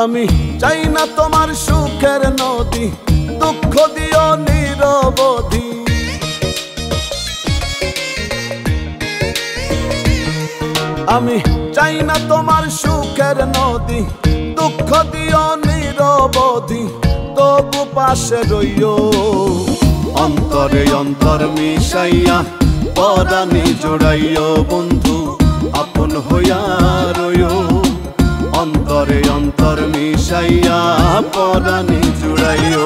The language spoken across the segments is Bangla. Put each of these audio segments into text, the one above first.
আমি চাই না তোমার সুখের নদী, দুঃখ দিও নিরবধি। আমি চাই না তোমার সুখের নদী, দুঃখ দিও নিরবধি। তবু পাশে রইও, অন্তরে অন্তর মিশাইয়া পরাণে জোড়াইও বন্ধু, আপন হইয়া রইও। অন্তরে অন্তর মিশাইয়া পরাণে জোড়াইও।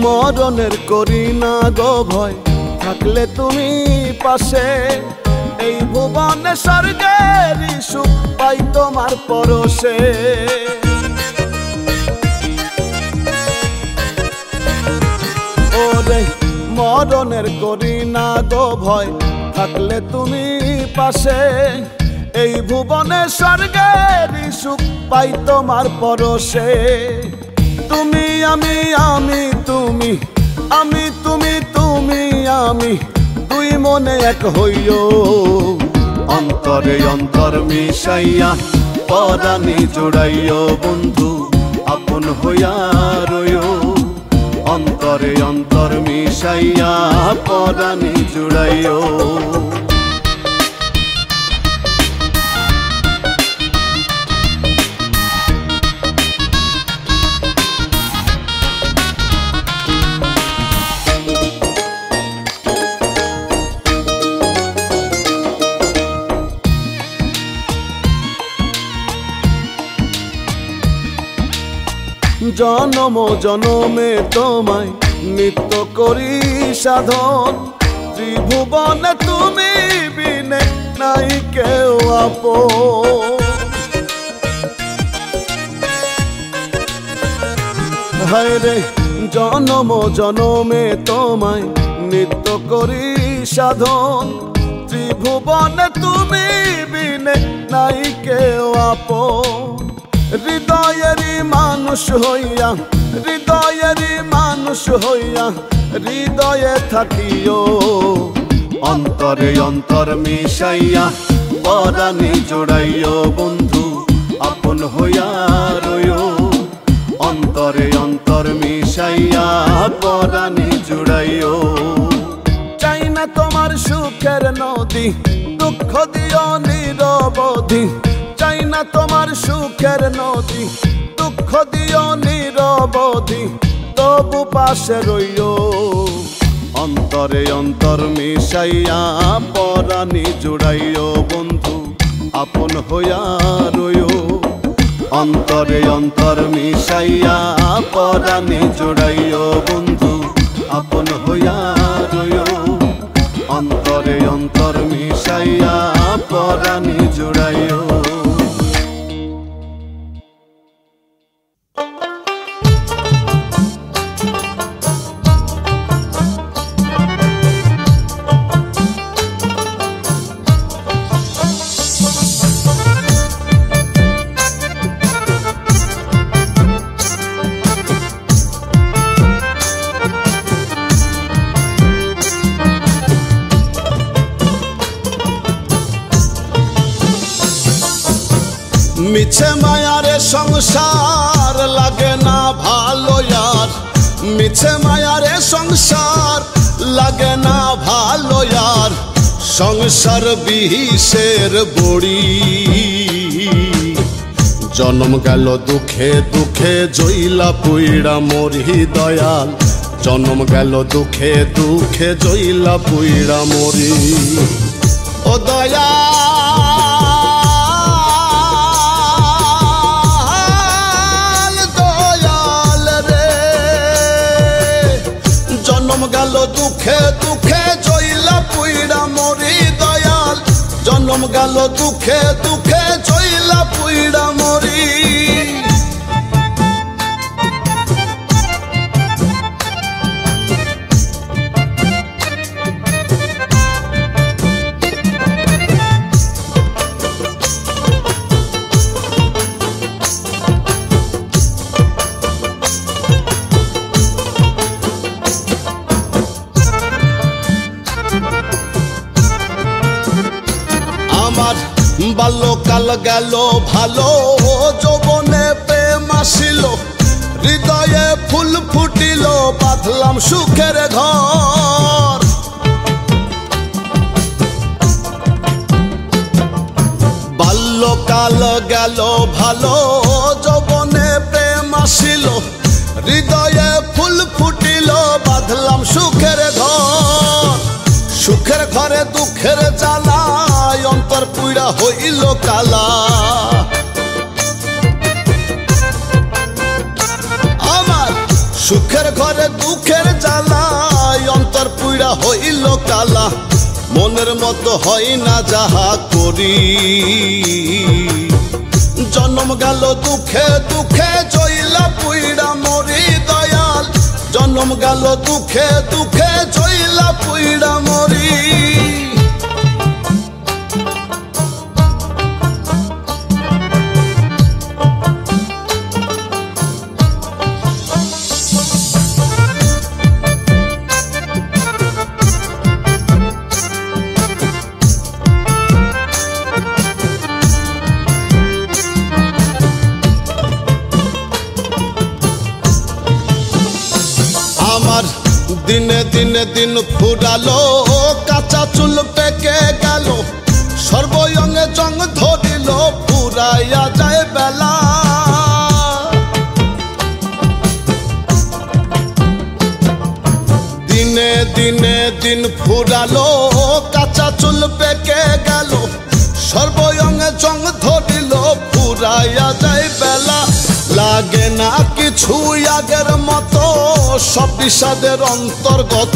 মরণের করি না গো ভয়, থাকলে তুমি পাশে। এই ভুবনে স্বর্গের সুখ পাই তোমার পরশে। ওরে মরণের করি না গো ভয়, থাকলে তুমি পাশে। এই ভুবনে স্বর্গের সুখ পাই তোমার পরশে। তুমি আমি আমি তুমি, আমি তুমি তুমি আমি, দুই মনে এক হইও। অন্তরে অন্তর মিশাইয়া পরাণে জোড়াইও বন্ধু, আপন হইয়া রইও। অন্তরে অন্তর মিশাইয়া পরাণে জোড়াইও। জনম জনমে তোমায় নিত্য করি সাধন, ত্রিভুবনে তুমি বিনে নাই কেউ আপন। হায় রে জনম জনমে তোমায় নিত্য করি সাধন, ত্রিভুবনে তুমি বিনে নাই কেউ আপন। হৃদয়েরই মানুষ হইয়া, হৃদয়েরই মানুষ হইয়া, হৃদয়ে থাকিও। অন্তরে অন্তর মিশাইয়া পরাণে জোড়াইও বন্ধু, আপন হইয়া রইও। অন্তরে অন্তর মিশাইয়া পরাণে জোড়াইও। চাই না তোমার সুখের নদী, দুঃখ দিও নিরবধি। চাই না তোমার সুখের নদী, দুঃখ দিও নিরবধি। তবু পাশে রইও, অন্তরে অন্তর মিশাইয়া পরাণে জোড়াইও বন্ধু, আপন হইয়া রইও। অন্তরে অন্তর মিশাইয়া পরাণে জোড়াইও বন্ধু, আপন হইয়া রইও। অন্তরে অন্তর মিশাইয়া পরাণে জোড়াইও। মিছে মায়ারে সংসার লাগে না ভালো यार, মিছে মায়ারে সংসার লাগে না ভালো यार। সংসার বিষের বড়ি, জন্ম গেল দুঃখে দুঃখে জইলা পুইড়া মরি দয়াল। জন্ম গেল দুঃখে দুঃখে জইলা পুইড়া মরি ও দয়াল। দয়াল রে জন্ম গেল দুঃখে দুঃখে জইলা পুইড়া মরি দয়াল। জন্ম গেল দুঃখে দুঃখে জইলা পুইড়া মরি। কাল গেল ভালো যৌবনে প্রেম আসিল হৃদয়ে ফুল ফুটিল বাঁধলাম সুখের ঘর বাল্যকাল গেল ভালো যৌবনে প্রেম আসিল হৃদয়ে ফুল ফুটিল বাঁধলাম সুখের ঘর সুখের ঘরে দুঃখের জ্বালায় অন্তর পুইড়া হইল কালা আমার সুখের ঘরে দুঃখের জ্বালায় অন্তর পুইড়া হইল কালা মনের মতো হয় না যাহা করি জন্ম গেল দুঃখে দুঃখে জইলা পুইড়া মরি দয়াল জন্ম গেল দুঃখে দুঃখে জইলা পুইড়া মরি আমার দিনে দিনে দিন ফুরালো কাঁচা চুল পেকে গেল সর্বয়ঙ্গে জং ধরিল ফুরাইয়া যায় বেলা দিনে দিনে দিন ফুরালো কাঁচা চুল পেকে গেল সর্বয়ঙ্গে জং ধরিল ফুরাইয়া যায় বেলা লাগে না কিছু আগের মতো সব বিষাদের অন্তর্গত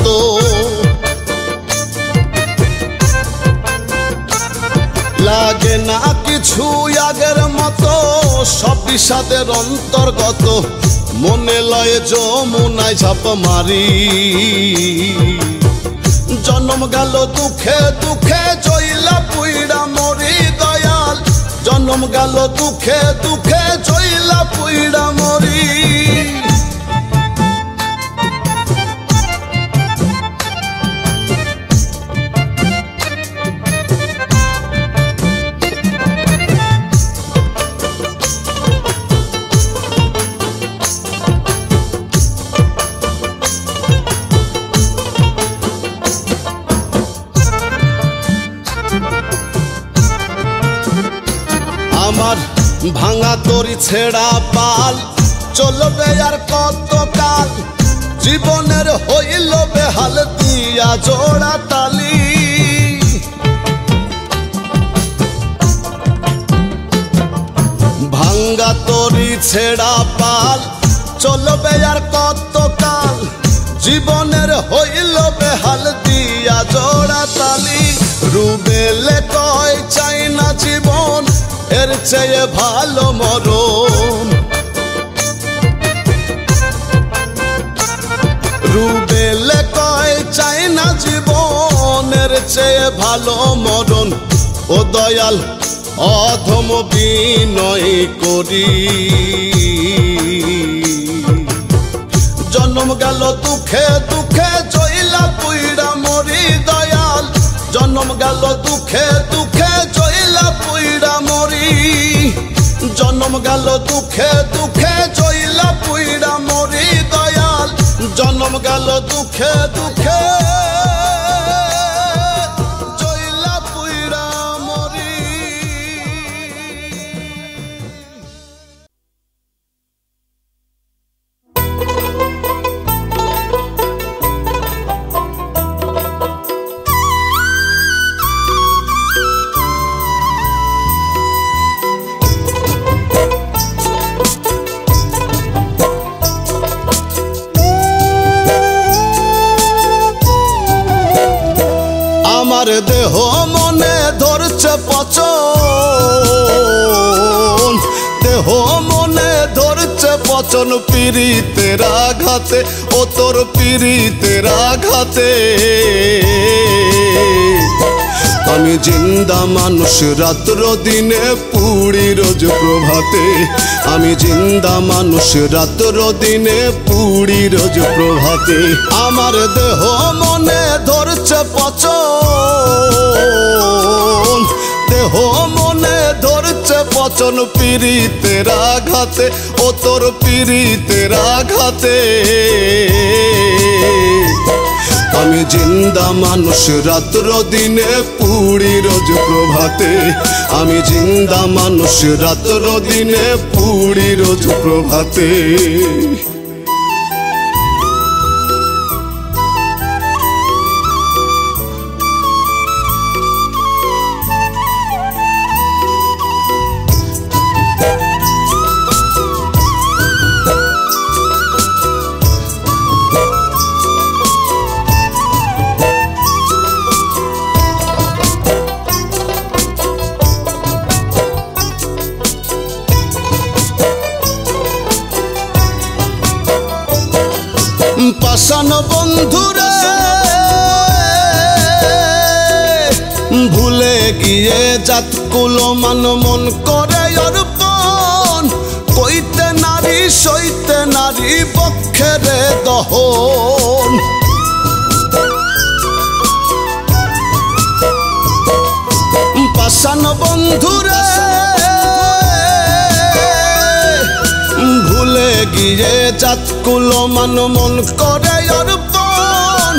লাগে না কিছু আগের মতো সব বিষাদের অন্তর্গত মনে লয়ে যমুনায় ঝাঁপ মারি জন্ম গেল দুঃখে দুঃখে জইলা পুইড়া মরি দয়াল জন্ম গেল দুঃখে দুঃখে জইলা পুইড়া মরি আমার ভাঙা তরি ছেড়া পাল চলবে আর কত কাল জীবনের হইল বেহাল দিয়া জোড়া তালি ভাঙা তরি ছেড়া পাল চলবে আর কত কাল জীবনের হইল বেহাল দিয়া জোড়া তালি রুবেলে কয় চাই না জীবন এর চেয়ে ভালো মরণ রুবেলে কয় চাই না জীবনের চেয়ে ভালো মরণ ও দয়াল অধম বিনয় করি জন্ম গেল দুঃখে দুঃখে জইলা পুইড়া মরি দয়াল জন্ম গেল দুঃখে দুঃখে জইলা পুইড়া মরি জন্ম গেল দুঃখে দুঃখে জইলা পুইড়া মরি দয়াল জন্ম গেল দুঃখে দুঃখে জইলা পুইড়া মরি আমার দেহ মনে ধরছে পচন দেহ মনে ধরছে পচন পীড়িতের আঘাতে ও তোর পীড়িতের আঘাতে আমি জিন্দা মানুষ রাত্র দিনে পুড়ি রোজ প্রভাতে আমি জিন্দা মানুষ রাত্র দিনে পুড়ি রোজ প্রভাতে আমার দেহ মনে ধরছে পচন দেহ মনে ধরছে পচন পীড়িতের আঘাতে, ও তোর পীড়িতের আঘাতে। আমি জিন্দা মানুষ রাত্র দিনে পুড়ি রোজ প্রভাতে, আমি জিন্দা মানুষ রাত্র দিনে পুড়ি রোজ প্রভাতে। পাষাণ বন্ধুরে ভুলে গিয়ে জাতকুল মান মন করে অর্পণ, কইতে নারী সইতে নারী বক্ষেরে দহন। পাষাণ বন্ধুরে ভুলে গিয়ে জাতকুল মান মন করে অর্পণ,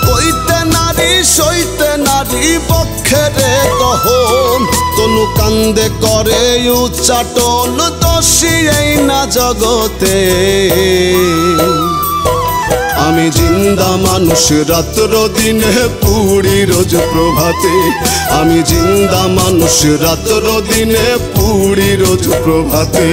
কইতে নারী সইতে নারী বক্ষেরে দহন। তনু কান্দে করে উচ্চাটন, দোষী এই না জগতে। আমি জিন্দা মানুষ রাত্র দিনে পুড়ি রোজ প্রভাতে, আমি জিন্দা মানুষ রাত্র দিনে পুড়ি রোজ প্রভাতে।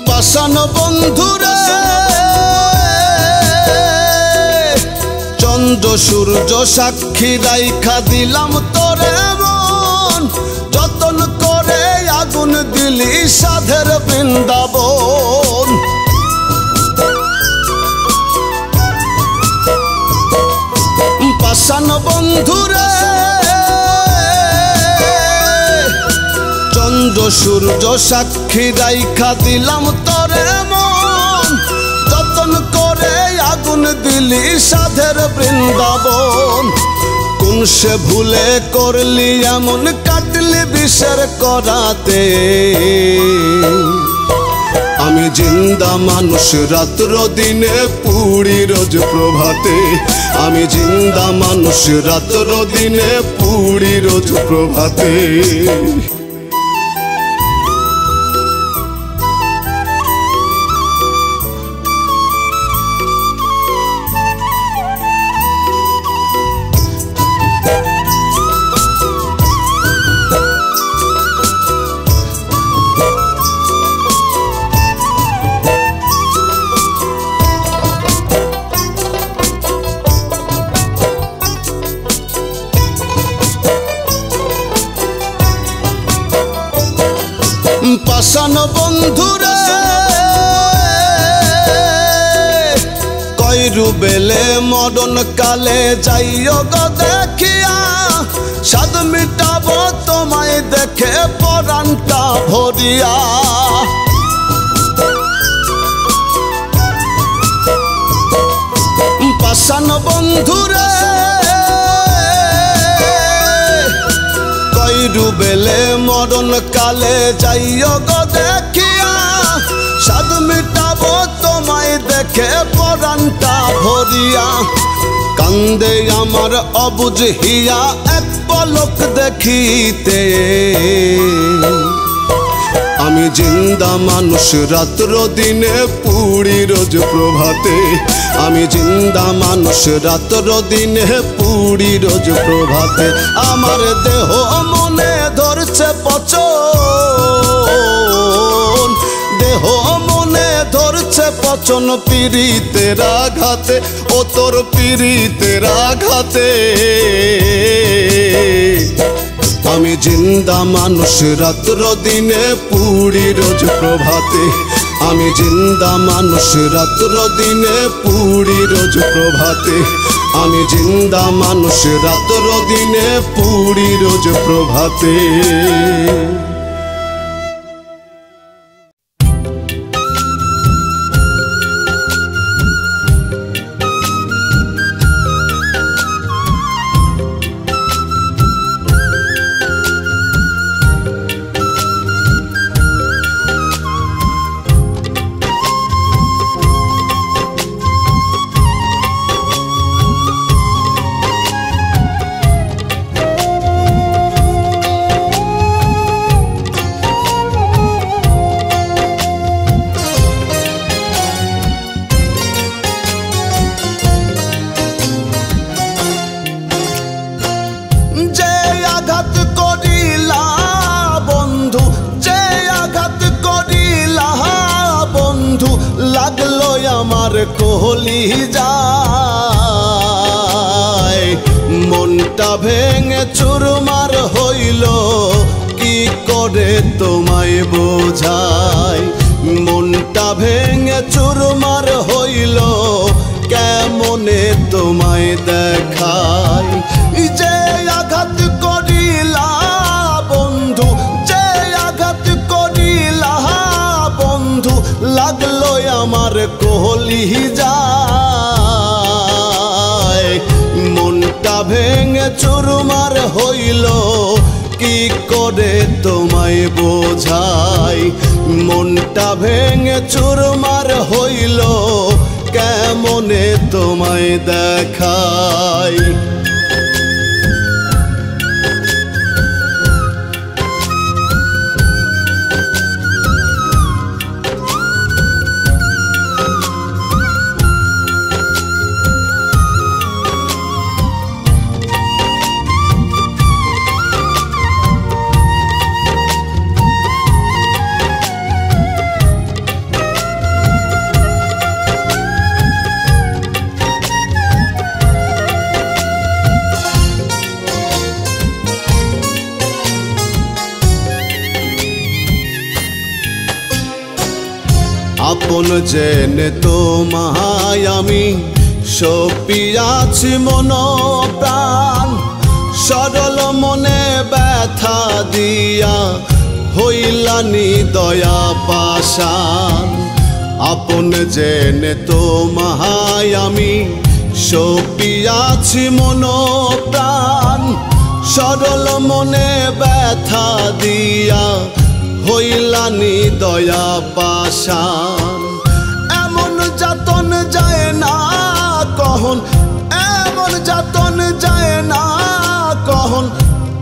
পাষাণ বন্ধুরে চন্দ্র সূর্য সাক্ষী রাইখা দিলাম তোরে মন, যতন করে আগুন দিলি সাধের বৃন্দাবন। পাষাণ বন্ধুরে চন্দ্র সূর্য সাক্ষী রাইখা দিলাম তোরে মন, যতন করে আগুন দিলি সাধের বৃন্দাবন। কোন সে ভুলে করলি এমন কাটলি বিষের করাতে। আমি জিন্দা মানুষ রাত্র দিনে পুড়ি রোজ প্রভাতে, আমি জিন্দা মানুষ রাত্র দিনে পুড়ি রোজ প্রভাতে। পাষাণ বন্ধুরে কইরু বেলে মরণ কালে যাইও গো দেখিয়া, সাদ মিটাবো তোমায় দেখে পরাণটা ভরিয়া। পাষাণ বন্ধুরে কইরু বেলে মরণ কালে যাইও গো দেখিয়া, সাদ মিটাবো তোমায় দেখে পরাণটা ভরিয়া। কান্দে আমার অবুঝ হিয়া এক পলক দেখিতে, আমি জিন্দা মানুষ রাত্র দিনে পুড়ি রোজ প্রভাতে, আমি জিন্দা মানুষ রাত্র দিনে পুড়ি রোজ প্রভাতে। আমার দেহ মনে ধরছে পচন, দেহ মনে ধরছে পচন পীড়িতের আঘাতে, ও তোর পীড়িতের আঘাতে। আমি জিন্দা মানুষ রাত্র দিনে পুড়ি রোজ প্রভাতে আমি জিন্দা মানুষ রাত্র দিনে পুড়ি রোজ প্রভাতে আমি জিন্দা মানুষ রাত্র দিনে পুড়ি রোজ প্রভাতে কোহলি যায় মনটা ভেঙে চুরমার হইল কি করে তোমায় বোঝাই মনটা ভেঙে চুরমার হইল কেমনে তোমায় দেখাই যে আঘাত করিলা বন্ধু যে আঘাত করিলা বন্ধু লাগলো আমার কোহলি যায় মনটা ভেঙে চুরমার হইল কি করে তোমায় বোঝাই মনটা ভেঙে চুরমার হইল কেমনে তোমায় দেখাই আপন জেনে তোমায় আমি সপিয়াছি মন প্রাণ সরল মনে ব্যথা দিয়া হইলানি দয়া পাশান আপন জেনে তোমায় আমি সপিয়াছি মন প্রাণ সরল মনে ব্যথা দিয়া হইলানি দয়া পাশান এমন যাতন যায় না কহন এমন যাতন যায় না কহন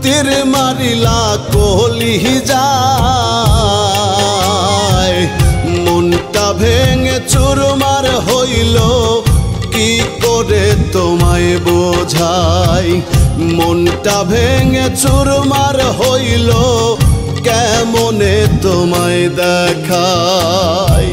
তীর মারিলা কোহলি যায় মনটা ভেঙে চুরমার হইল কি করে তোমায় বোঝাই মনটা ভেঙে চুরমার হইল কেমনে তোমায় দেখাই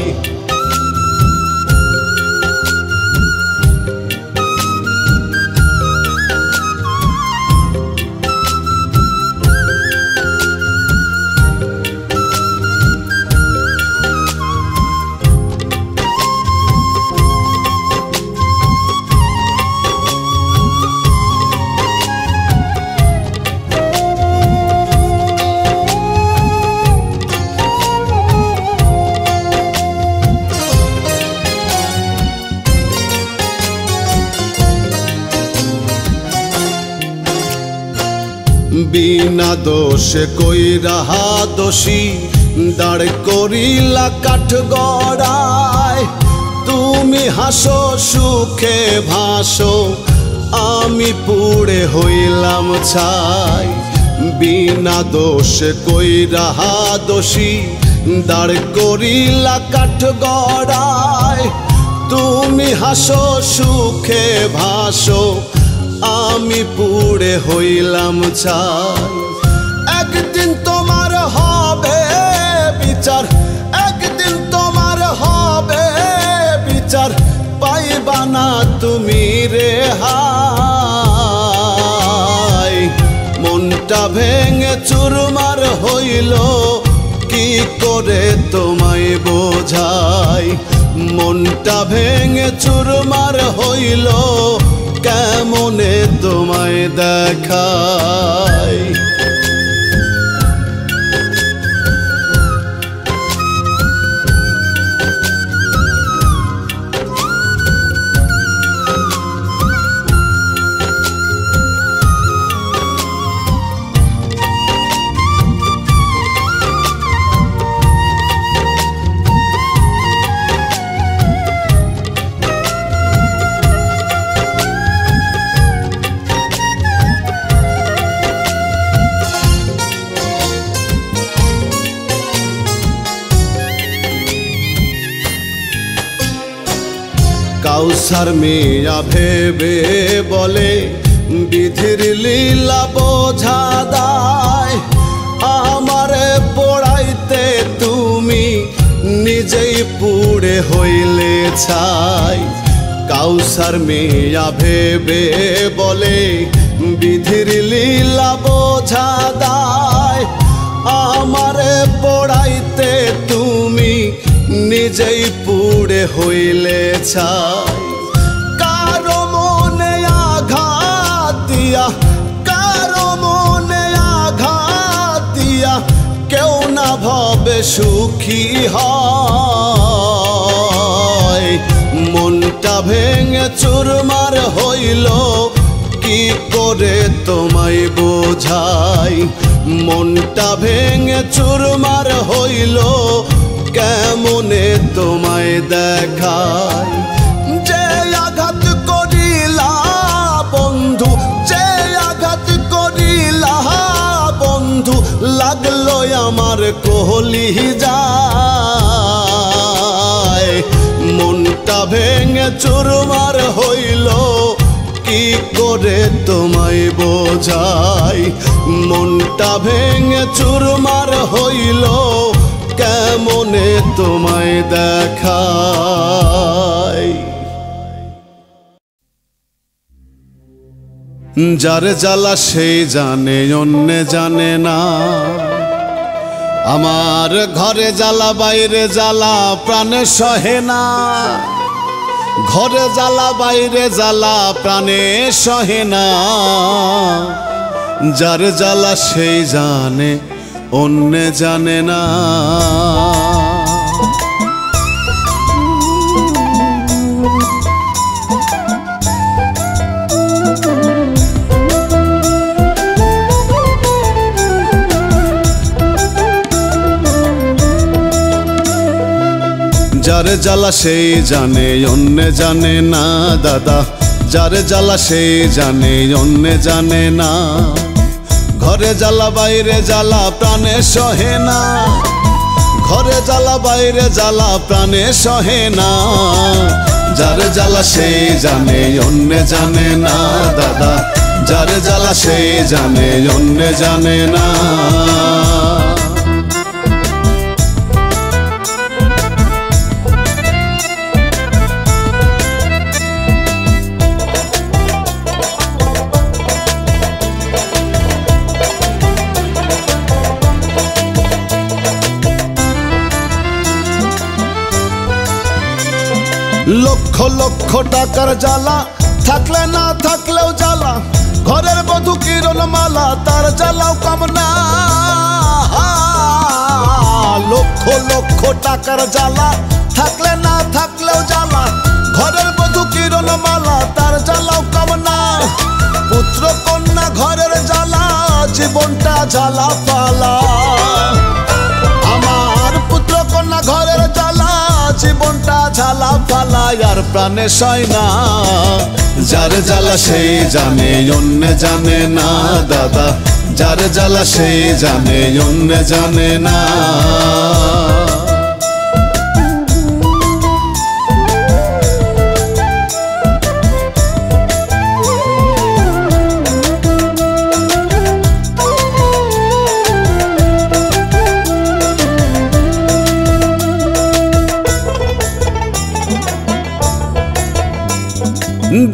বিনা দোষে কইরাহা দোষী দাঁড় করিলা কাঠ গড়ায় তুমি হাসো সুখে ভাসো আমি পুড়ে হইলাম ছাই বিনা দোষে কইরাহা দোষী দাঁড় করিলা কাঠ গড়ায় তুমি হাসো সুখে ভাসো আমি পুড়ে হইলাম ছাই একদিন তোমার হবে বিচার একদিন তোমার হবে বিচার পাইবা না তুমি রেহাই মনটা ভেঙে চুরমার হইল কি করে তোমায় বোঝাই মনটা ভেঙে চুরমার হইল কেমনে তোমায় দেখাই কাউসার মিয়া ভেবে বলে বিধির লীলা বোঝা দায় আমারে পোড়াইতে তুমি নিজেই পুড়ে হইলে ছাই কাউসার মিয়া ভেবে বলে বিধির লীলা বোঝা দায় আমারে পোড়াইতে তুমি নিজেই পুড়ে হইলে ছাই কারো মনে আঘাত দিয়া কারো মনে আঘাত দিয়া কেউ না ভাবে সুখী হয় মনটা ভেঙে চুরমার হইল কি করে তোমায় বোঝাই মনটা ভেঙে চুরমার হইল কেমনে তোমায় দেখাই যে আঘাত করিলা বন্ধু যে আঘাত করিলা বন্ধু লাগলো আমার কলি যায় মনটা ভেঙে চুরমার হইল কি করে তোমায় বোঝাই মনটা ভেঙে চুরমার হইল কেমনে তোমায় দেখাই যার জ্বালা সেই জানে অন্য জানে না আমার ঘরে জ্বালা বাইরে জ্বালা প্রাণে সহে না ঘরে জ্বালা বাইরে জ্বালা প্রাণে সহে না যার জ্বালা সেই জানে অন্য জানে না যার জ্বালা সেই জানে অন্য জানে না দাদা যার জ্বালা সেই জানে অন্য জানে না ঘরে জ্বালা বাইরে জ্বালা প্রাণে সহে না ঘরে জ্বালা বাইরে জ্বালা প্রাণে সহে না যার জ্বালা সেই জানে অন্য জানে না দাদা যার জ্বালা সেই জানে অন্য জানে না লক্ষ লক্ষ টাকার জ্বালা থাকলে না থাকলেও জ্বালা ঘরের বধূ কিরণ মালা তার জ্বালাও কম না লক্ষ লক্ষ টাকার জ্বালা থাকলে না থাকলেও জ্বালা ঘরের বধূ কিরণ মালা তার জ্বালাও কম না পুত্র কন্যা ঘরের জ্বালা জীবনটা জ্বালা পালা আমার পুত্র কন্যা ঘরের জ্বালা জীবনটা ঝালা ফালা আর প্রাণে সয় না যার জ্বালা সেই জানে অন্য জানে না দাদা যার জ্বালা সেই জানে অন্য জানে না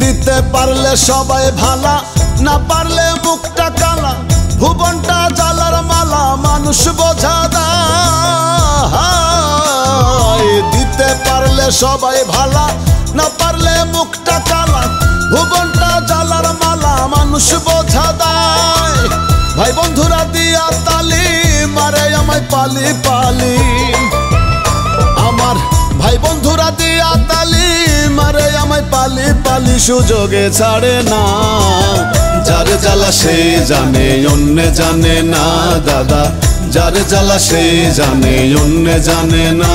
দিতে পারলে সবাই ভালা না পারলে মুখটা কালা ভুবনটা জ্বালার মালা মানুষ বোঝা দেয়, দিতে পারলে সবাই ভালা, না পারলে মুখটা কালা। ভুবনটা জ্বালার মালা মানুষ বোঝা দেয়, ভাই বন্ধুরা দিয়া তালি মারে আমায় পালি পালি। আমার ভাই বন্ধুরা দিয়া তালি মারে আমায় পালি পালি, সুযোগে ছাড়ে না। যার জ্বালা সে জানে অন্য জানে না দাদা, যার জ্বালা সে জানে অন্য জানে না।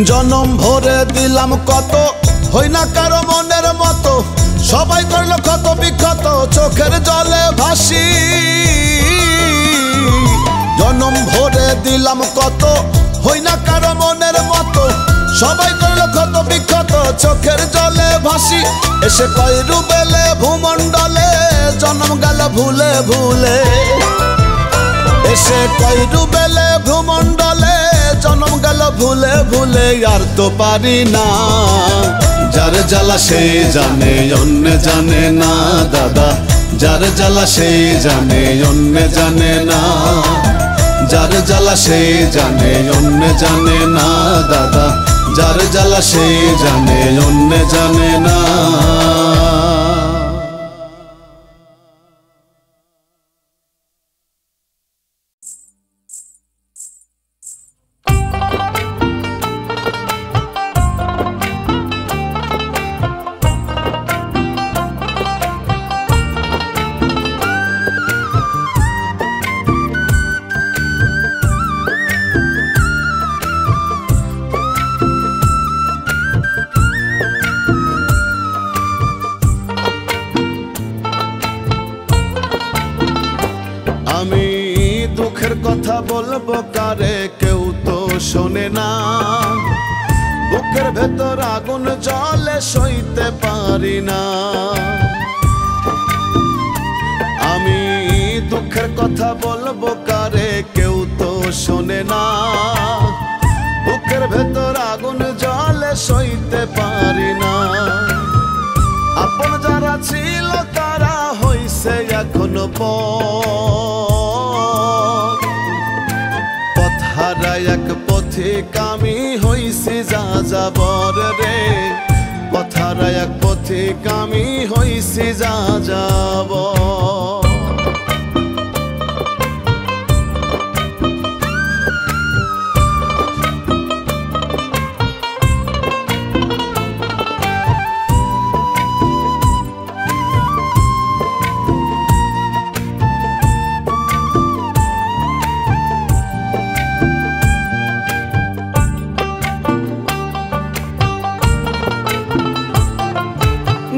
জনম ভরে দিলাম কত, হই না কারো মনের মতো। সবাই করলো ক্ষত বিক্ষত, চোখের জলে ভাসি। জনম ভরে দিলাম কত, হই না কারো মনের মতো। সবাই করলো ক্ষত বিক্ষত, চোখের জলে ভাসি। এসে কয় রুবেলে ভূমণ্ডলে, জনম গেল ভুলে ভুলে। এসে কয় রুবেলে ভূমণ্ডলে, জনম গেল ভুলে ভুলে। আর তো পারি না, যার জ্বালা সে জানে অন্য জানে না দাদা, যার জ্বালা সে জানে অন্য জানে না। যার জ্বালা সে জানে অন্য জানে না দাদা, যার জ্বালা সে জানে অন্য জানে না। আমি দুঃখের কথা বলবো কারে, কেউ তো শোনে না। বুকের ভেতর আগুন জ্বলে সইতে পারি না। আমি দুঃখের কথা বলবো কারে, কেউ তো শোনে না। বুকের ভেতর আগুন জ্বলে সইতে পারি না। আপন যারা ছিল তারা হইছে এখনো পথ হারায় এক পথিক আমি হইছি যাযাবর রে। পথ হারায় এক পথিক আমি হইছি যাযাবর।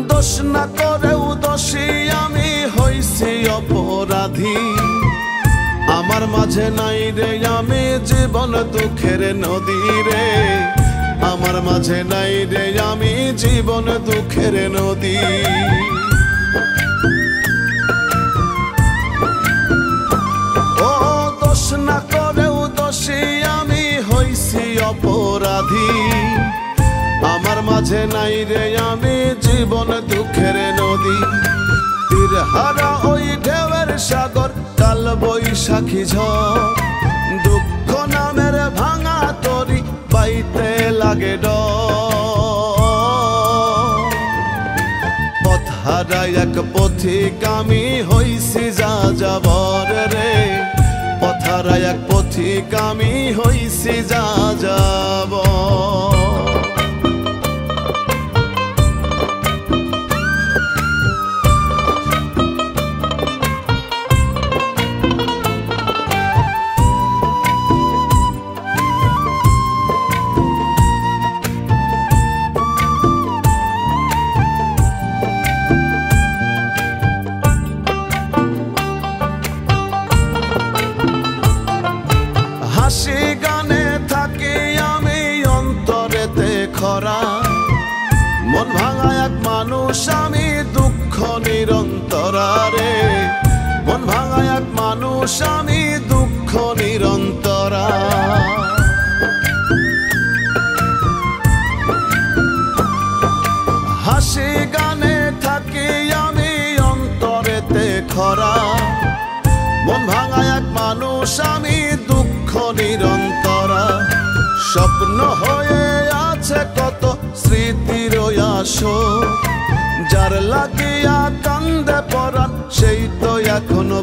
দোষ না করেও দোষী আমি হইছি অপরাধী। আমার মাঝে নাই রে আমি জীবন দুঃখের নদী রে। আমার মাঝে নাই রে আমি জীবন দুঃখের নদী। ও দোষ না করেও দোষী আমি হইছি অপরাধী। আমার মাঝে নাই রে আমি জীবন দুঃখের নদী। তীরহারা ওই ঢেউয়ের সাগর, কাল বৈশাখী ঝড়। দুঃখ নামের ভাঙা তরি পাইতে লাগে ডর। পথ হারায় এক পথিক আমি হইছি যাযাবর রে। পথ হারায় এক পথিক আমি হইছি যাযাবর। হাসি গানে থাকি আমি অন্তরে মন ভাঙা এক মানুষ আমি, দুঃখ নিরন্তরা। হাসি গানে থাকি আমি, অন্তরেতে খরা। মন ভাঙা এক মানুষ আমি, দুঃখ নিরন্তরা। স্বপ্ন হয়ে আছে কত স্মৃতির আসর, যার লাগিয়া কান্দে পরাণ সেই তো এখনো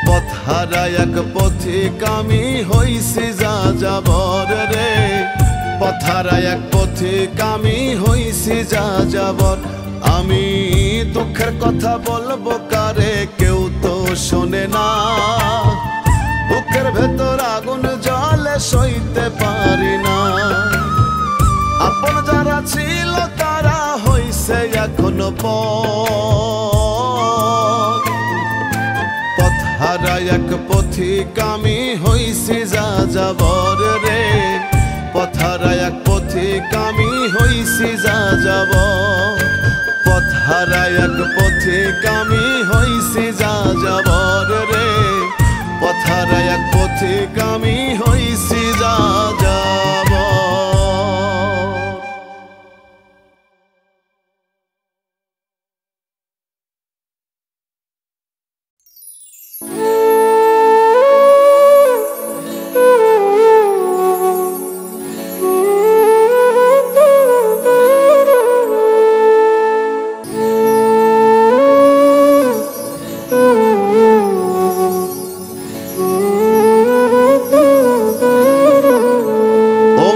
পথ হারায় এক পথিক আমি, হইছি যা যাবর রে। পথ হারায় এক পথিক আমি, হইছি যা যাবর। আমি দুঃখের কথা বলবো কারে, কেউ তো শোনে না। বুকের ভেতর আগুন জ্বলে সইতে পারি না। আপন যারা ছিল তারা হইছে এখনো পথ হারায় এক পথিক আমি, হইছি যা যাবর রে। পথ হারায় এক পথিক আমি, হইছি যা যাবর। পথ হারায় এক পথিক আমি, হইছি যা যাবর রে। পথ হারায় এক পথিক আমি, হইছি যা যাবর।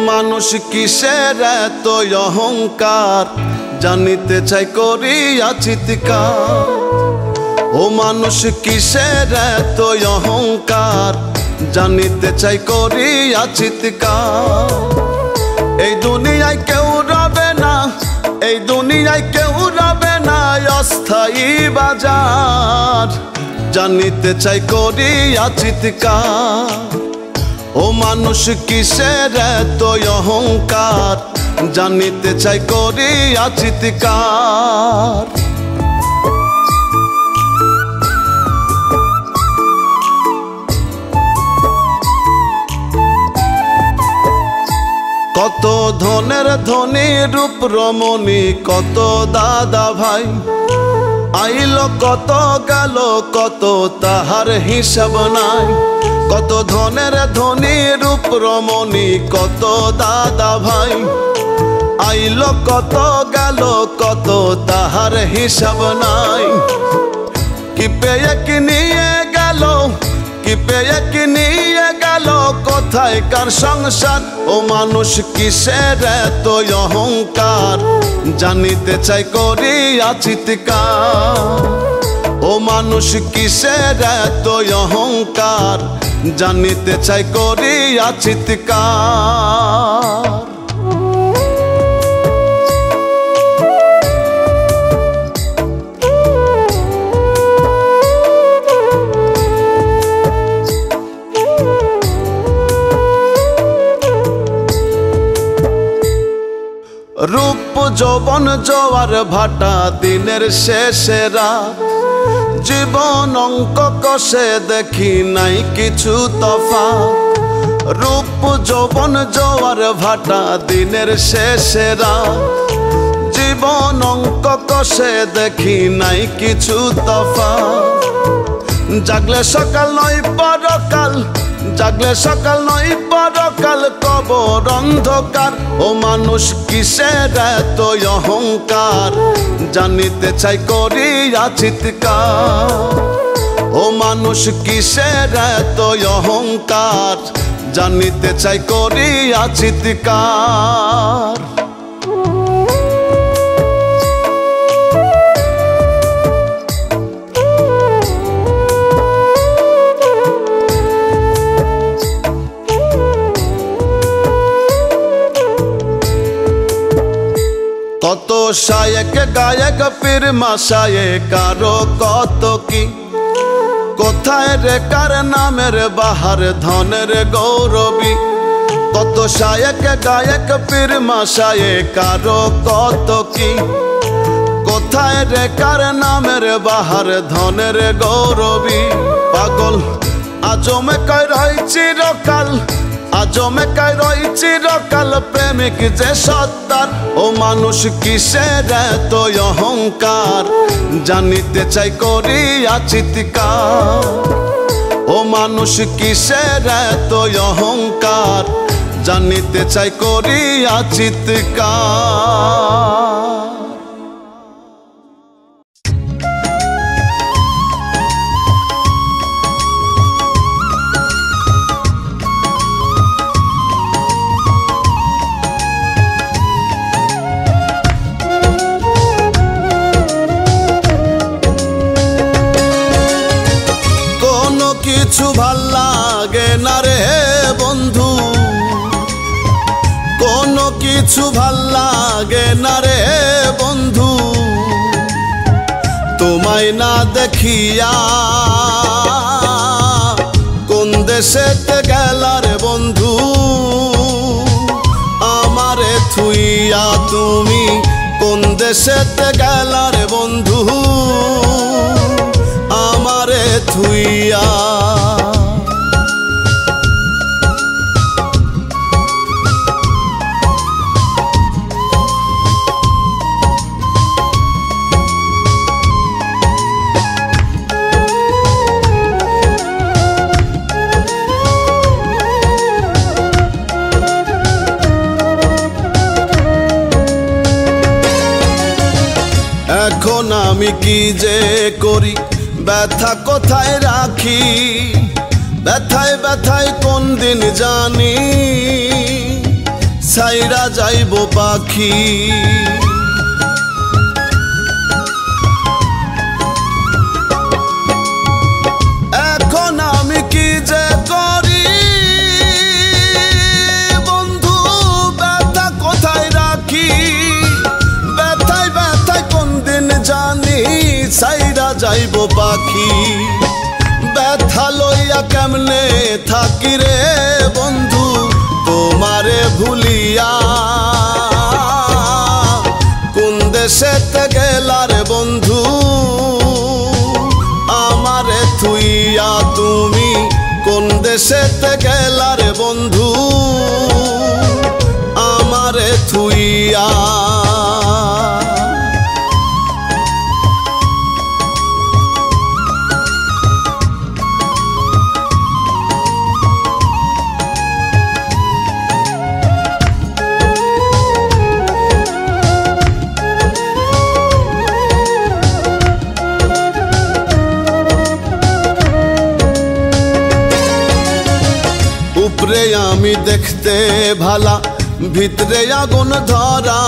মানুষ কিসের এত অহংকার, জানিতে চাই করিয়া চিৎকার। ও মানুষ কিসের এত অহংকার, জানিতে চাই করিয়া চিৎকার। এই দুনিয়ায় কেউ রবে না, এই দুনিয়ায় কেউ রবে না অস্থায়ী বাজার, জানিতে চাই করিয়া চিৎকার। ও মানুষ কিসের এত অহংকার, জানিতে চাই করিয়া চিৎকার। কত ধনের ধনী রূপ রমণী, কত দাদা ভাই আইল, কত গেল, কত তাহার হিসাব নাই। কত ধনের ধনী রূপ রমণী, কত দাদা ভাই আইল, কত গেল, কত তাহার হিসাব নাই। কি পেয়ে কি নিয়ে গেল, কি পেয়ে কি নিয়ে গেল, কোথায় কার সংসার। ও মানুষ কিসের এত অহংকার, জানিতে চাই করিয়া চিৎকার। ও মানুষ কিসের এত অহংকার, জানিতে চাই করিয়া চিৎকার। রূপ যৌবন জোয়ার ভাটা, দিনের শেষে রাত। জীবন অঙ্ক কষে দেখি নাই কিছু তফাৎ। রূপ যৌবন জোয়ার ভাটা, দিনের শেষে রাত। জীবন অঙ্ক কষে দেখি নাই কিছু তফাৎ। জাগলে সকাল নয় পরকাল, জাগলে সকাল নয় পরকাল, কবর অন্ধকার। ও মানুষ কিসের এত অহংকার, জানিতে চাই করিয়া চিৎকার। ও মানুষ কিসের এত অহংকার, জানিতে চাই করিয়া চিৎকার। কত শায়েক গায়ক পীর মাশায়েক কারো কত কি, কোথায় রে কার নামের বাহার ধনের গৌরবী। কত শায়েক গায়ক পীর মাশায়েক কারো কত কি, কোথায় রে কার নামের বাহার ধনের গৌরবী পাগল আজও মেকায় রই চিরকাল আজও মেকায় রই চিরকাল প্রেমিক যে সত্তার ও মানুষ কিসের এত অহংকার জানিতে চাই করিয়া চিৎকার ও মানুষ কিসের এত অহংকার জানিতে চাই করিয়া চিৎকার কিছু ভাল লাগে না রে বন্ধু কোনো কিছু ভাল লাগে না রে বন্ধু তোমায় না দেখিয়া কোন দেশেতে গেলা রে বন্ধু আমারে থুইয়া তুমি কোন দেশেতে গেলা রে বন্ধু আমারে থুইয়া এখন আমি কি যে করি ব্যথা কোথায় রাখি ব্যথায় ব্যথায় কোন দিন জানি ছাইরা যাইব পাখি এখন আমি কি যে করি বন্ধু ব্যথা কোথায় রাখি ব্যথায় ব্যথায় কোন দিন জানি ছাইরা যাইব পাখি ব্যথা লইয়া কেমনে থাকি রে বন্ধু তোমারে ভুলিয়া কোন দেশেতে গেলা রে বন্ধু আমারে থুইয়া তুমি কোন দেশেতে গেলা রে বন্ধু আমারে থুইয়া উপরে আমি দেখতে ভালা ভিতরে আগুন ধরা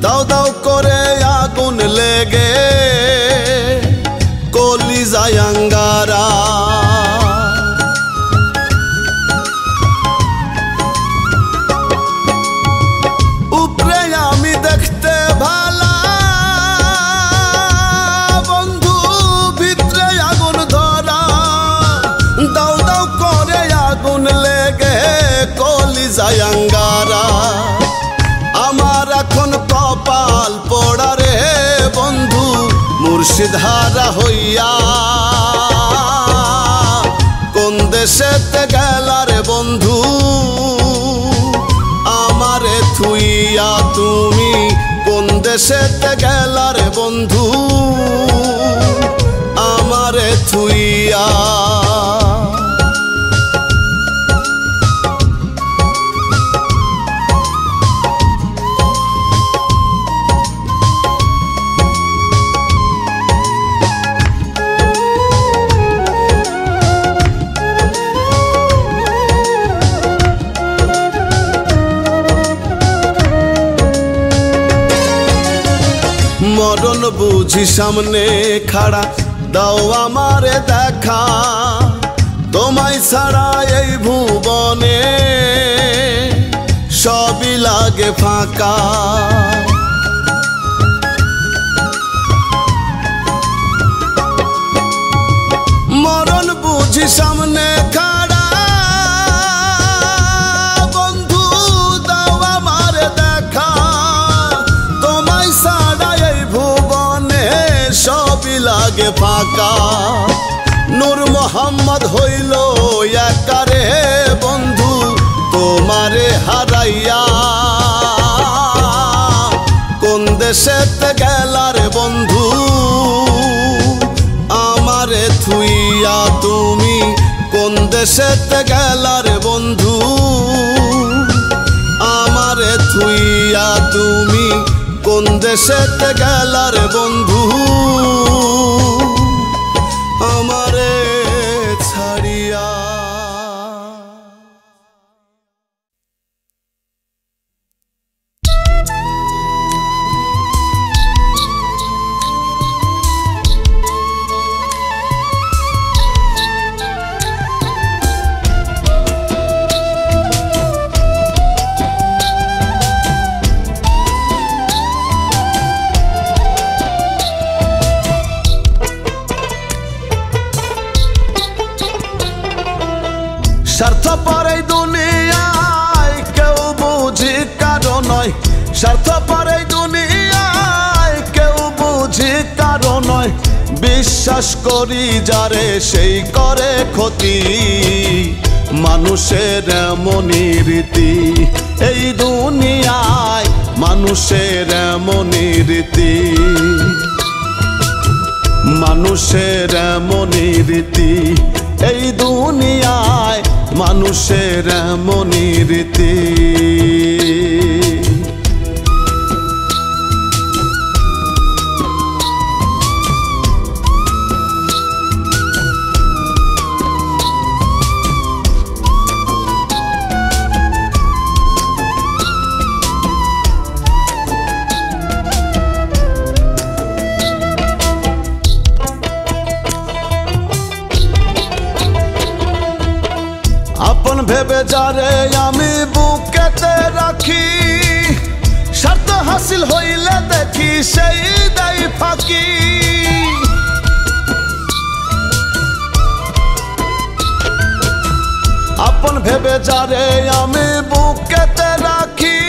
দাও দাও করে আগুন লেগে কলিজায় আঙ্গারা উপরে আমি দেখতে ভালা বন্ধু ভিতরে আগুন ধরা দাও দাও করে আগুন লেগে কলিজায় আঙ্গারা আমার এখন কপাল পোড়া রে বন্ধু মুর্শিদ হারা হইয়া কোন দেশেতে গেলা রে বন্ধু আমারে থুইয়া তুমি কোন দেশেতে গেলা রে বন্ধু আমারে থুইয়া মরণ বুঝি সামনে খাড়া দাও আমারে দেখা তোমায় ছাড়া এই ভুবনে সবই লাগে ফাঁকা মরণ বুঝি সামনে খাড়া বন্ধু দাও আমারে দেখা তোমায় ছাড়া এই লাগে ফাঁকা। নূর মোহাম্মদ হইল একারে বন্ধু তোমারে হারাইয়া। কোন দেশেতে গেলার বন্ধু আমারে থুইয়া তুমি? কোন দেশেতে গেলার বন্ধু আমারে থুইয়া তুমি? কোন দেশেতে গেলার বন্ধু আমারে ছাড়িয়া? স্বার্থপর এই দুনিয়ায় কেউ বুঝি কারো নয়। স্বার্থপর এই দুনিয়ায় কেউ বুঝি কারো নয়। বিশ্বাস করি যারে সেই করে ক্ষতি। মানুষের এমনই রীতি এই দুনিয়ায়, মানুষের এমনই রীতি। মানুষের এমনই রীতি এই দুনিয়ায়, মানুষের এমনই রীতি। আপন ভেবে যারে আমি বুকেতে রাখি, স্বার্থ হাসিল হইলে দেখি সেই দেয় ফাঁকি। আপন ভেবে যারে আমি বুকেতে রাখি,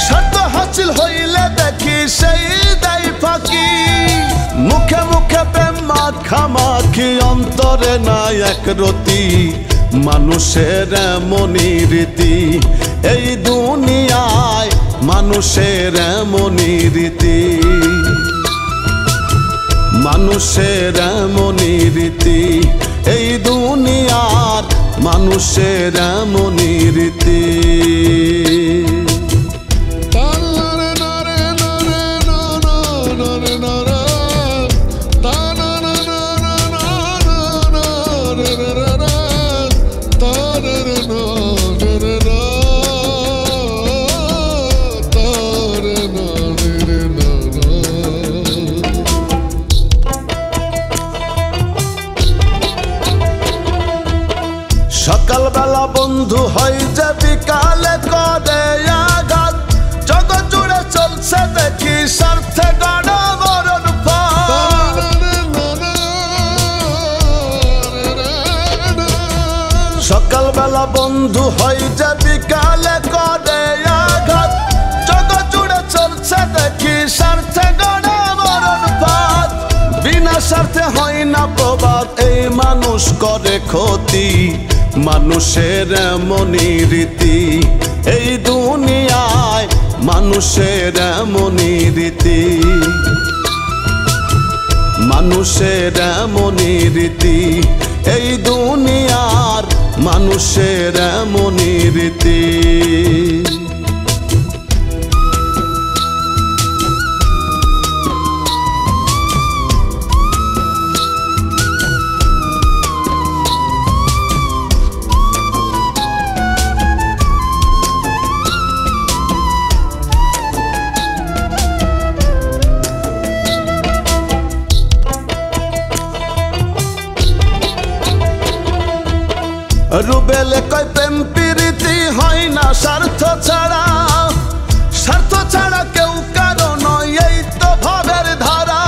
স্বার্থ হাসিল হইলে দেখি সেই দেয় ফাঁকি। মুখে মুখে প্রেম মাখামাখি, অন্তরে নাই এক রতি। মানুষের এমনই রীতি এই দুনিয়ায়, মানুষের এমনই রীতি। মানুষের এমনই রীতি এই দুনিয়ার, মানুষের এমনই রীতি। সকালবেলা বন্ধু হয় যে বিকালে করে আঘাত। জগৎ জুড়ে চলছে দেখি স্বার্থে গড়া মরণ ফাঁদ। সকালবেলা বন্ধু হয় যে বিকালে করে আঘাত। জগৎ জুড়ে চলছে দেখি স্বার্থে গড়া মরণ ফাঁদ। বিনা স্বার্থে হয় না প্রবাদ, এই মানুষ করে ক্ষতি। মানুষের এমনই রীতি এই দুনিয়ায়, মানুষের এমনই রীতি। মানুষের এমনই রীতি এই দুনিয়ার, মানুষের এমনই রীতি। রুবেলে কয় প্রেম প্রীতি হয় না স্বার্থ ছাড়া। স্বার্থ ছাড়া কেউ কারো নয়, এই তো ভাবের ধারা।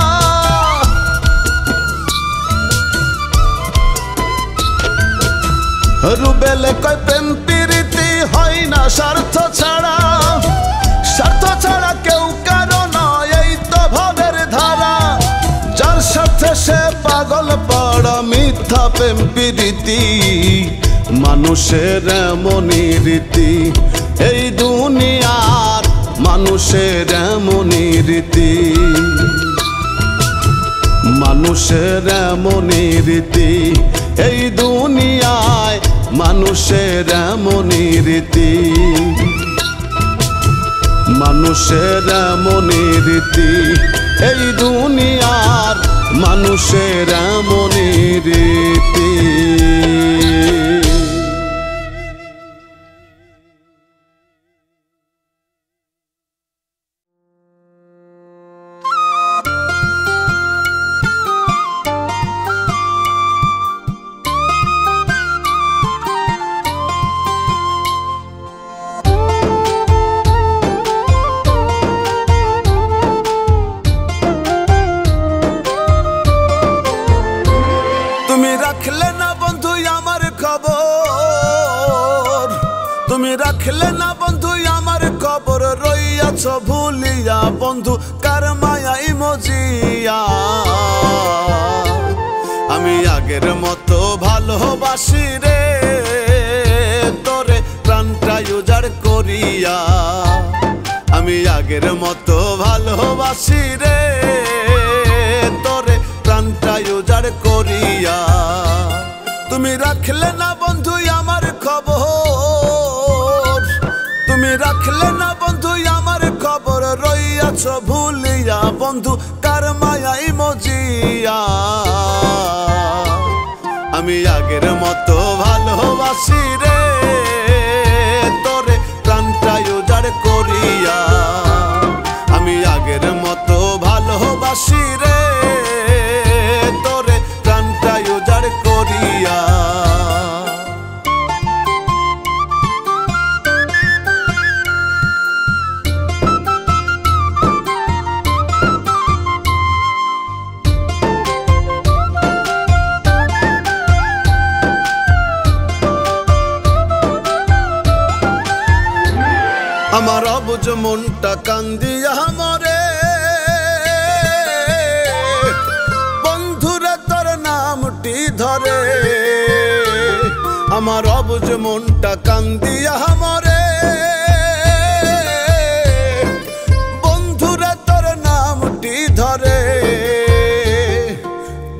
রুবেলে কয় প্রেম প্রীতি হয় না স্বার্থ ছাড়া। স্বার্থ ছাড়া কেউ কারো নয়, এই তো ভাবের ধারা। যার পাগল পাড়া মিথ্যা প্রেম প্রীতি মানুষের এমনই রীতি এই দুনিয়ার মানুষের এমনই রীতি মানুষের এমনই রীতি এই দুনিয়ায় মানুষের এমনই রীতি মানুষের এমনই রীতি এই দুনিয়ার মানুষের এমনই রীতি রাখলে না বন্ধু আমার খবর রইয়াছ ভুলিয়া বন্ধু কার মায়াই মজিয়া আমি আগের মতো ভালোবাসি রে তোরে প্রাণটা উজাড় করিয়া আমি আগের মতো ভালোবাসি রে তোরে প্রাণটা উজাড় করিয়া তুমি রাখলে না বন্ধু আমার খবর তুমি রাখলে না বন্ধু আমার খবর রইয়াছ ভুলিয়া বন্ধু কার মায়াই মজিয়া আমি আগের মতো ভালোবাসি রে তোরে প্রাণটা উজাড় করিয়া আমি আগের মতো ভালোবাসি রে তোরে প্রাণটা উজাড় করিয়া আমার অবুঝ মনটা কান্দিয়া মরে বন্ধুরা তোর নামটি ধরে আমার অবুঝ মনটা কান্দিয়া মরে বন্ধুরা তোর নামটি ধরে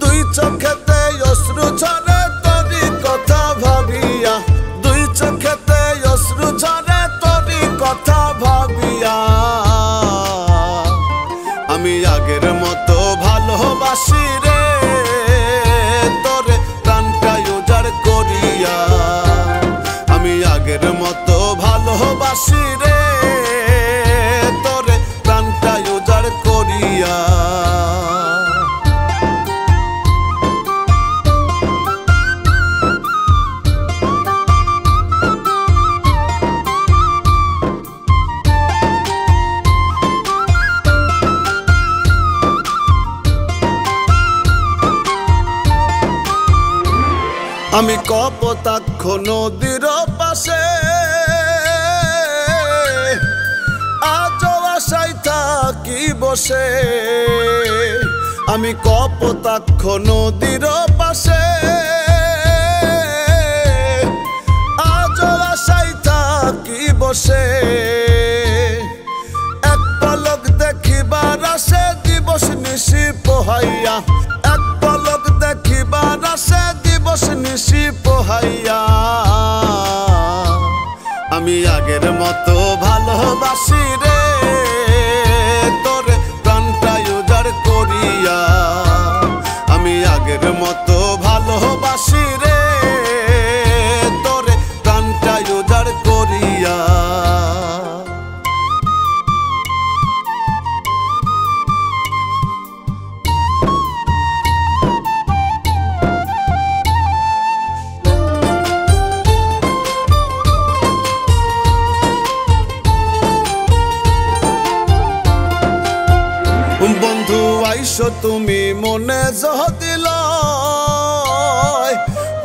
দুই চোখেতে অশ্রু ঝরে তোরই কথা ভাবিয়া দুই চোখেতে অশ্রু ঝরে কথা ভাবিয়া আমি আগের মতো ভালোবাসি রে তোরে প্রাণটা উজাড় করিয়া আমি আগের মতো ভালোবাসি রে তোরে প্রাণটা উজাড় করিয়া আমি কপোতাক্ষ নদীর পাশে আজও আশায় থাকি বসে আমি কপোতাক্ষ নদীর পাশে আজও আশায় থাকি বসে এক পলক দেখিবার আসে দিবস নিশি পোহাইয়া এক পলক দেখিবার আসে দিবস নিশি পোহাইয়া আমি আগের মতো ভালোবাসি রে তোরে প্রাণটা উজাড় করিয়া আমি আগের মতো ভালোবাসি রে তোরে প্রাণটা উজাড় করিয়া বন্ধু আইসো তুমি মনে জহদিল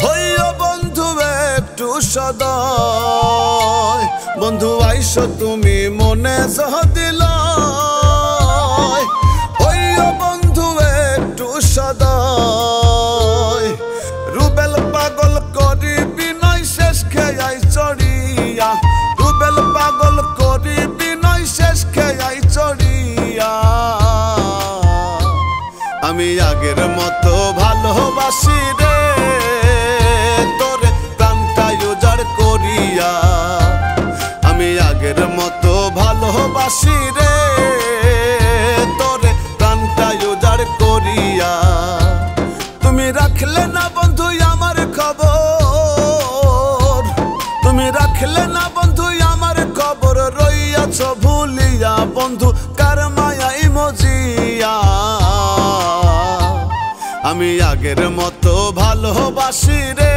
হইও বন্ধু একটু সদয় বন্ধু আইসো তুমি মনে জহদিল হইও বন্ধু একটু সদয় আমি আগের মতো ভালোবাসি রে তোরে প্রাণটা উজাড় করিয়া। আমি আগের মতো ভালোবাসি রে তোরে প্রাণটা উজাড় করিয়া। তুমি রাখলে না বন্ধু আমার খবর, তুমি রাখলে না বন্ধু আমার খবর, রইয়াছ ভুলিয়া বন্ধু কার মায়াই মজিয়া। আমি আগের মতো ভালোবাসি রে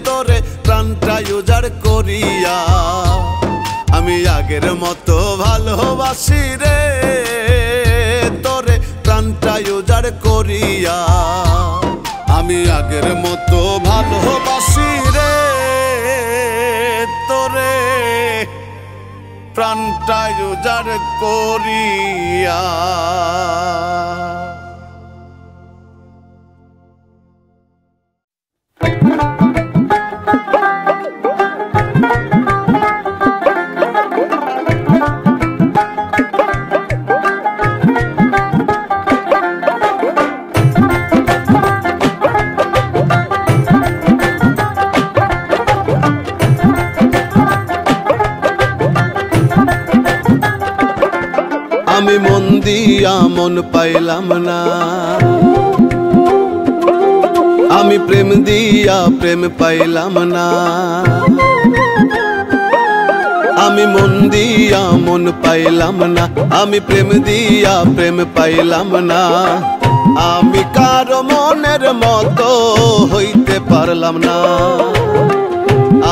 তোরে প্রাণটা উজাড় করিয়া। আমি আগের মতো ভালোবাসি রে তোরে প্রাণটা উজাড় করিয়া। আমি আগের মতো ভালোবাসি রে তোরে প্রাণটা উজাড় করিয়া। আমি মন দিয়া মন পাইলাম না, আমি প্রেম দিয়া প্রেম পাইলাম না। আমি মন দিয়া মন পাইলাম না, আমি প্রেম দিয়া প্রেম পাইলাম না। আমি কারো মনের মতো হইতে পারলাম না,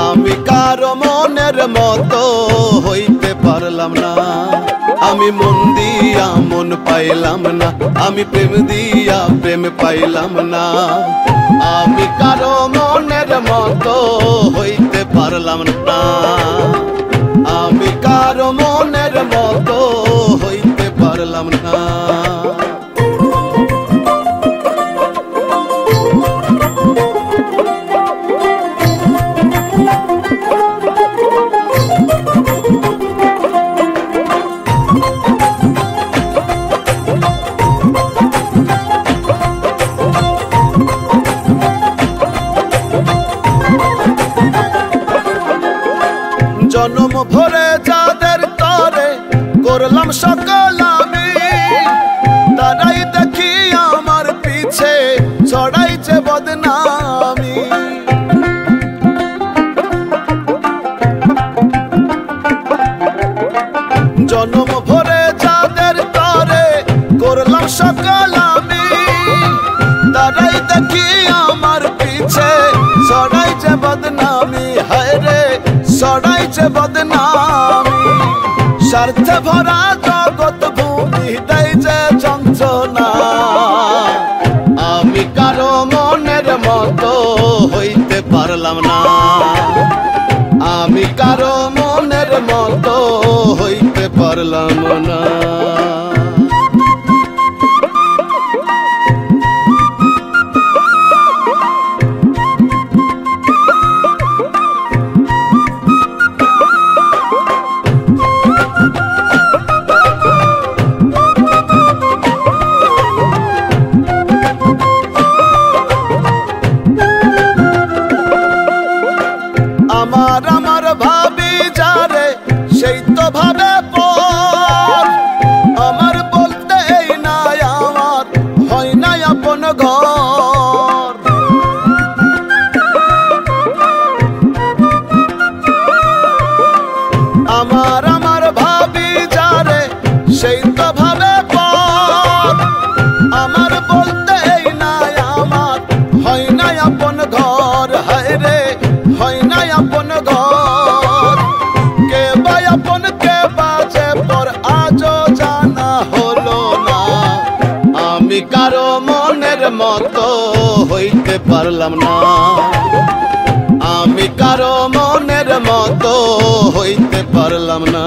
আমি কারো মনের মতো হইতে পারলাম না। আমি মন দিয়া মন পাইলাম না, আমি প্রেম দিয়া প্রেম পাইলাম না। আমি কারো মনের মতো হইতে পারলাম না, আমি কারো মনের মতো হইতে পারলাম না। জনম ভরে যাদের তরে করলাম সকল আমি, তারাই দেখি আমার পিছে ছড়াইছে বদনামি। জনম ভরে যাদের তরে করলাম সকল আমি, তারাই দেখি আমার পিছে ছড়াইছে বদনামি। হায় রে ছড়াইছে বদনামি, স্বার্থে ভরা জগৎ ভূমি দেইছে যন্ত্রণা। আমি কারো মনের মতো হইতে পারলাম না, আমি কারো মনের মতো হইতে পারলাম না। আমার ভাবি যারে সেই তো ভাবে পর, আমার বলতে এই না আমার হয় না আপন ঘর। আমার ভাবি যারে সেই তো ভাবে পর, আমার বলতে এই না আমার হয় না আপন ঘর। হায় রে হয় না আপন ঘর, কে বা আপন কে বাজে পর আজও জানা হলো না। আমি কারো মনের মতো হইতে পারলাম না, আমি কারো মনের মতো হইতে পারলাম না।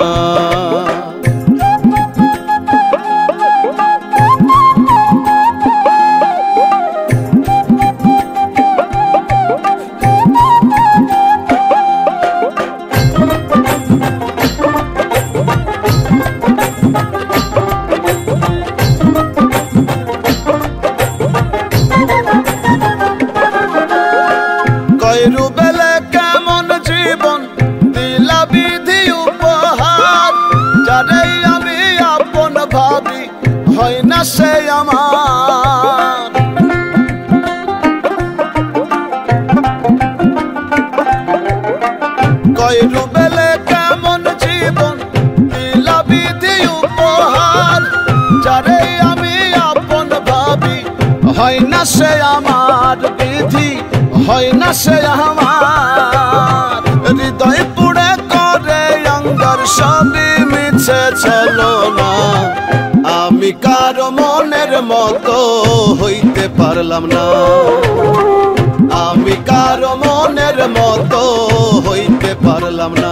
না সে আমার। কয় রুবেলে কেমন জীবন দিলা বিধি উপহার, যারে আমি আপন ভাবি হয় না সে আমার, বিধি হয় না সে আমার। হৃদয় পুড়ে করে অঙ্গার সবই মিছে চলো না, আমি কারো মনের মতো হইতে পারলাম না, আমি কারো মনের মতো হইতে পারলাম না।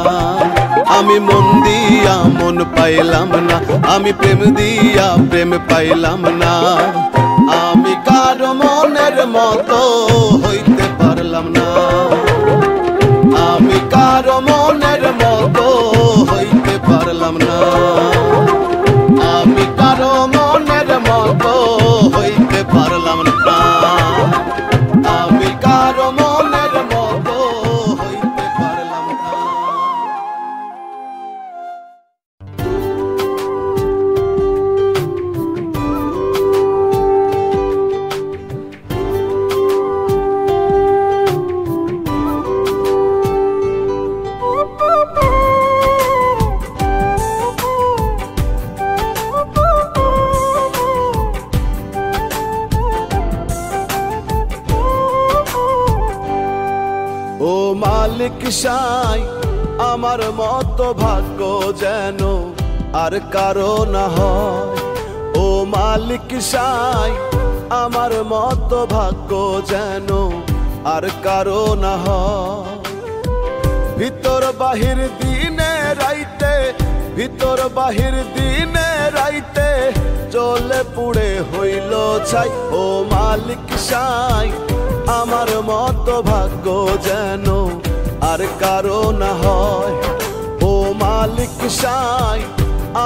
আমি মন দিয়া মন পাইলাম না, আমি প্রেম দিয়া প্রেম পাইলাম না, আমি কারো মনের মতো হইতে পারলাম না, আমি কারো মনের মতো হইতে পারলাম না, আমি কারো মনের মতো হইতে পারলাম না, আমি কারো মনের মতো হইতে পারলাম না। ও মালিক সাই আমার মতো ভাগ্য যেন আর কারো না হয়, ও মালিক সাই আমার মতো ভাগ্য যেন আর কারো না হয়। ভিতর বাহির দিনে রাইতে, ভিতর বাহির দিনে রাইতে জ্বলে পুড়ে হইল ছাই, ও মালিক সাই আমার মতো ভাগ্য যেন আর কারো না হয়, ও মালিক সাই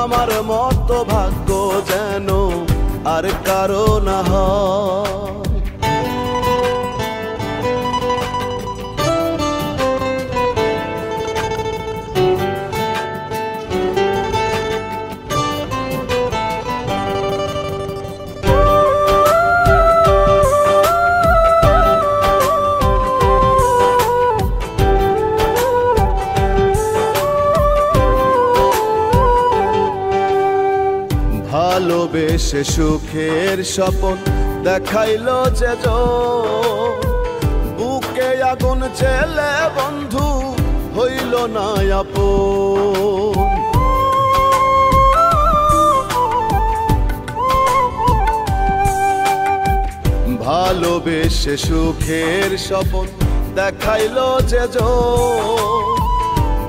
আমার মতো ভাগ্য যেন আর কারো না হয়। ভালোবেসে সুখের স্বপন দেখাইলো যে বুকে আগুন জেলে বন্ধু হইল না আপন। ভালোবেসে সুখের স্বপন দেখাইলো যে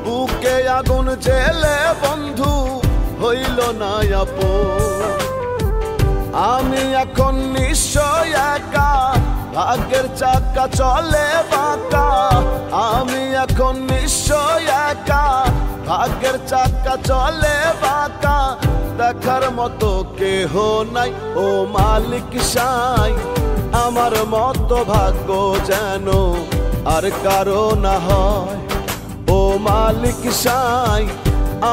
বুকে আগুন জেলে বন্ধু হইল না আপন। আমি এখন নিশ্চয় একা, ভাগ্যের চাকা চলে বাঁকা, আমি এখন নিশ্চয় একা, ভাগ্যের চাকা চলে বাঁকা, দেখার মতো কেহ নাই, ও মালিক সাই আমার মতো ভাগ্য যেন আর কারো না হয়, ও মালিক সাই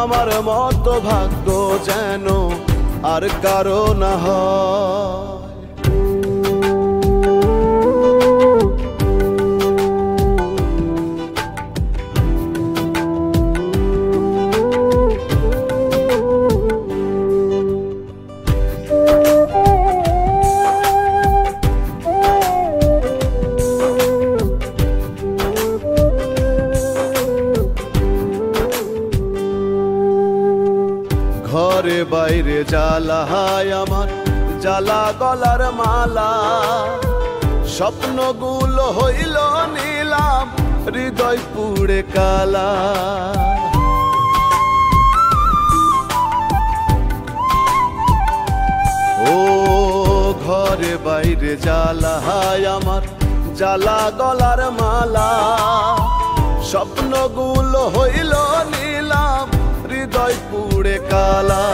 আমার মতো ভাগ্য যেন আর কারো না হয়। ঘরে বাইরে জ্বালা হায় আমার, জ্বালা গলার মালা, স্বপ্নগুলো হইল নিলাম, হৃদয় পুড়ে কালা। ও ঘরে বাইরে জ্বালা হায় আমার, জ্বালা গলার মালা, স্বপ্নগুলো হইল নিলাম, হৃদয় পুড়ে কালা।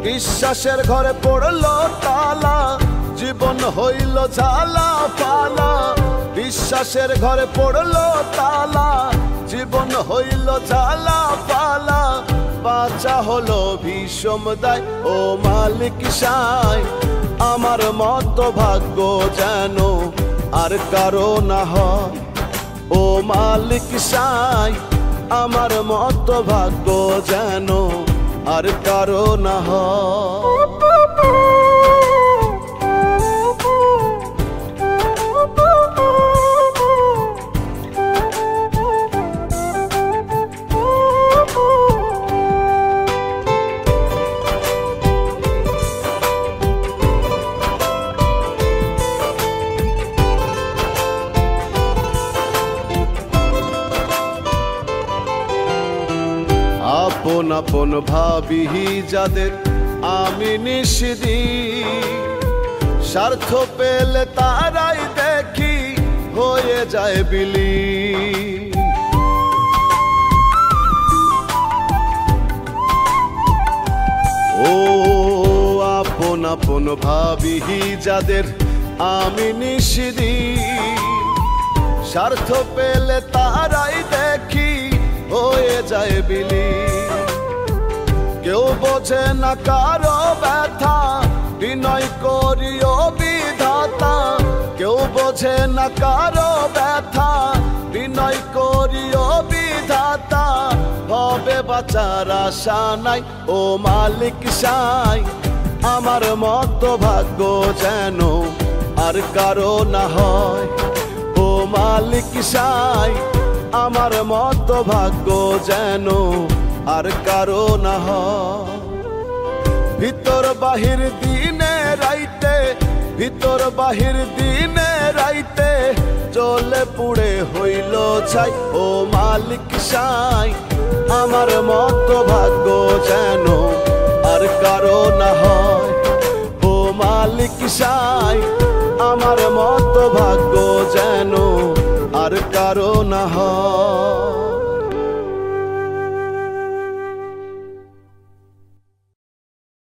বিশ্বাসের ঘরে পড়লো তালা, জীবন হইল ঝালা পালা, বিশ্বাসের ঘরে পড়লো তালা, জীবন হইল জ্বালা পালা, বাঁচা হলো বিষম দায়। ও মালিক সাই, আমার মতো ভাগ্য যেন আর কারো না হয়। ও মালিক সাই, আমার মতো ভাগ্য যেন আর কারো না হয়। আপন আপন ভাবি যাদের আমি নিষিদিন, স্বার্থ পেলে তারাই দেখি হয়ে যায় বিলীন। ও আপন আপন ভাবি যাদের আমি নিষিদিন, স্বার্থ পেলে তারাই দেখি হয়ে যায় বিলীন। কেউ বোঝে না কারো ব্যথা, বিনয় করিও বিধাতা। কেউ বোঝে না কারো ব্যথা, বিনয় করিও বিধাতা। হবে বাঁচার আশা নাই। ও মালিক সাই, আমার মতো ভাগ্য যেন আর কারো না হয়। ও মালিক সাই, আমার মতো ভাগ্য যেন আর কারো না হয়। ভিতর বাহির দিনে রাইতে, ভিতর বাহির দিনে রাইতে, জ্বলে পুড়ে হইল ছাই। ও মালিক সাই, আমার মতো ভাগ্য যেন আর কারো না হয়। ও মালিক সাই, আমার মতো ভাগ্য যেন আর কারো না হয়।